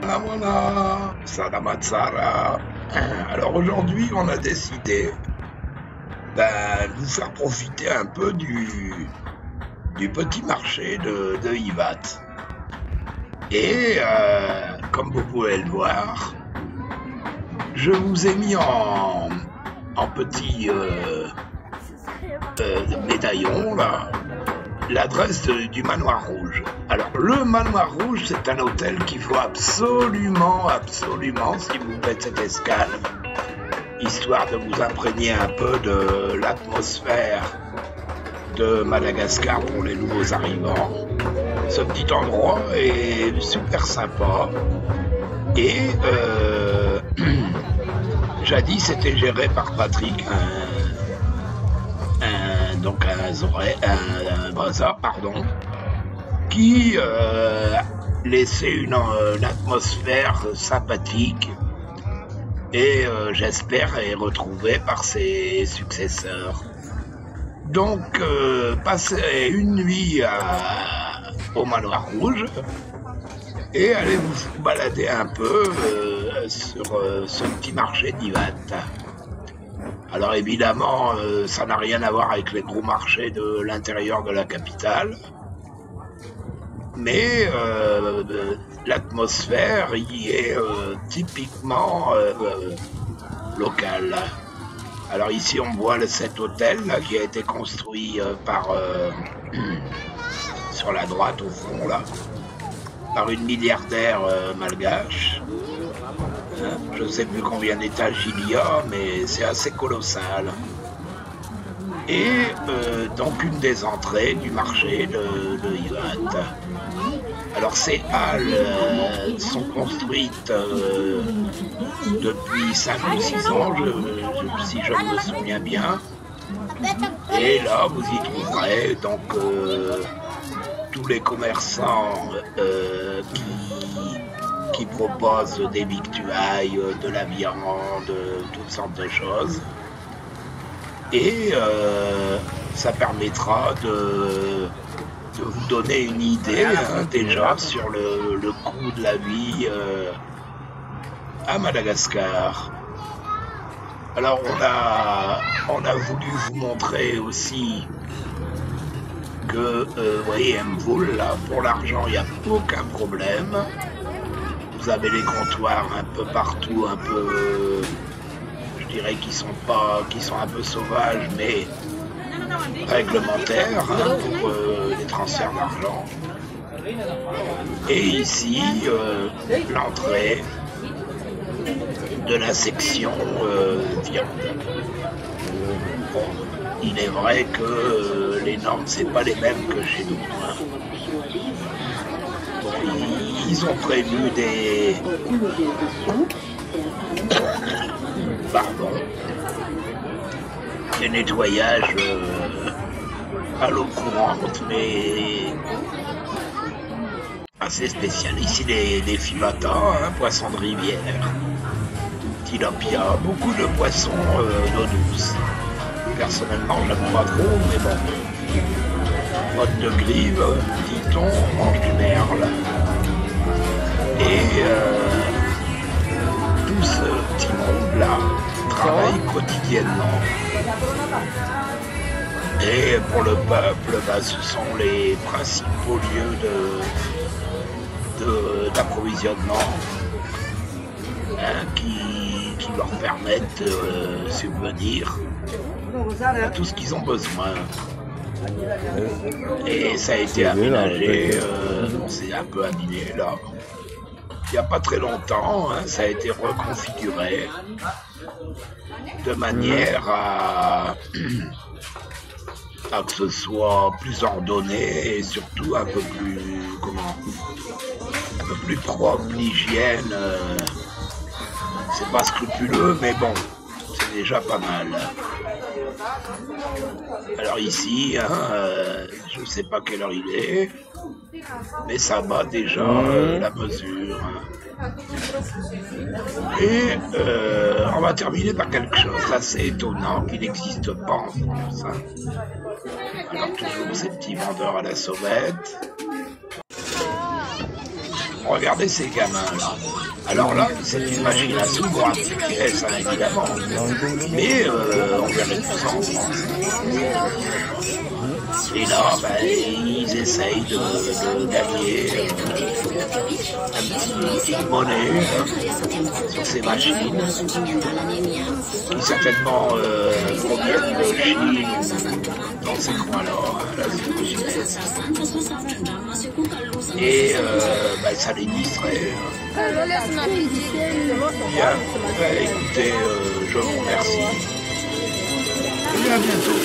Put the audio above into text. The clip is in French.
Voilà, Salamatsara. Alors aujourd'hui, on a décidé de vous faire profiter un peu du petit marché de Hivat. Et comme vous pouvez le voir, je vous ai mis en petit médaillon là l'adresse du Manoir Rouge. Alors le Manoir Rouge, c'est un hôtel qu'il faut absolument, si vous faites cette escale, histoire de vous imprégner un peu de l'atmosphère de Madagascar pour les nouveaux arrivants. Ce petit endroit est super sympa et jadis c'était géré par Patrick, un Brazza, pardon, qui laissait une atmosphère sympathique et j'espère est retrouvé par ses successeurs. Donc passez une nuit au Manoir Rouge et allez vous balader un peu sur ce petit marché d'Hivat. Alors évidemment, ça n'a rien à voir avec les gros marchés de l'intérieur de la capitale, mais l'atmosphère y est typiquement locale. Alors ici on voit cet hôtel là, qui a été construit sur la droite au fond là, par une milliardaire malgache. Je ne sais plus combien d'étages il y a, mais c'est assez colossal. Et donc une des entrées du marché de Hivat. Alors ces halles sont construites depuis 5 ou 6 ans, si je me souviens bien. Et là, vous y trouverez donc tous les commerçants qui proposent des victuailles, de la viande, toutes sortes de choses. Et ça permettra de vous donner une idée déjà sur le coût de la vie à Madagascar. Alors on a voulu vous montrer aussi que, vous voyez, Mvoul, là, pour l'argent, il n'y a aucun problème. Vous avez les comptoirs un peu partout, un peu, je dirais qu'ils sont un peu sauvages, mais réglementaires pour les transferts d'argent. Et ici, l'entrée de la section viande. Bon, il est vrai que les normes, c'est pas les mêmes que chez nous. Bon, ils ont prévu des nettoyages à l'eau courante, mais assez spécial. Ici, des fibata, poissons de rivière, tilapia, beaucoup de poissons d'eau douce. Personnellement, j'aime pas trop, mais bon. Motte de grive, thon, mange du merle. Et tout ce petit monde-là travaille quotidiennement. Et pour le peuple, ce sont les principaux lieux d'approvisionnement qui leur permettent de subvenir à tout ce qu'ils ont besoin. Et ça a été aménagé, c'est un peu abîmé là. Il n'y a pas très longtemps, ça a été reconfiguré de manière à que ce soit plus ordonné et surtout un peu plus propre. L'hygiène, c'est pas scrupuleux, mais bon, c'est déjà pas mal. Alors ici, je ne sais pas quelle heure il est, mais ça bat déjà la mesure. Et on va terminer par quelque chose d'assez étonnant qui n'existe pas en France. Alors toujours ces petits vendeurs à la sauvette. regardez ces gamins-là. Alors là, c'est une machine à sous pour un petit pièce, hein, évidemment. Mais on verrait tout ça en France. Et là, ben, ils essayent de gagner une petite monnaie sur ces machines qui certainement proviennent de Chine, dans ces coins-là, l'Asie chinoise. Et ben, ça les distrait. Bien, ben, écoutez, je vous remercie. Et à bientôt.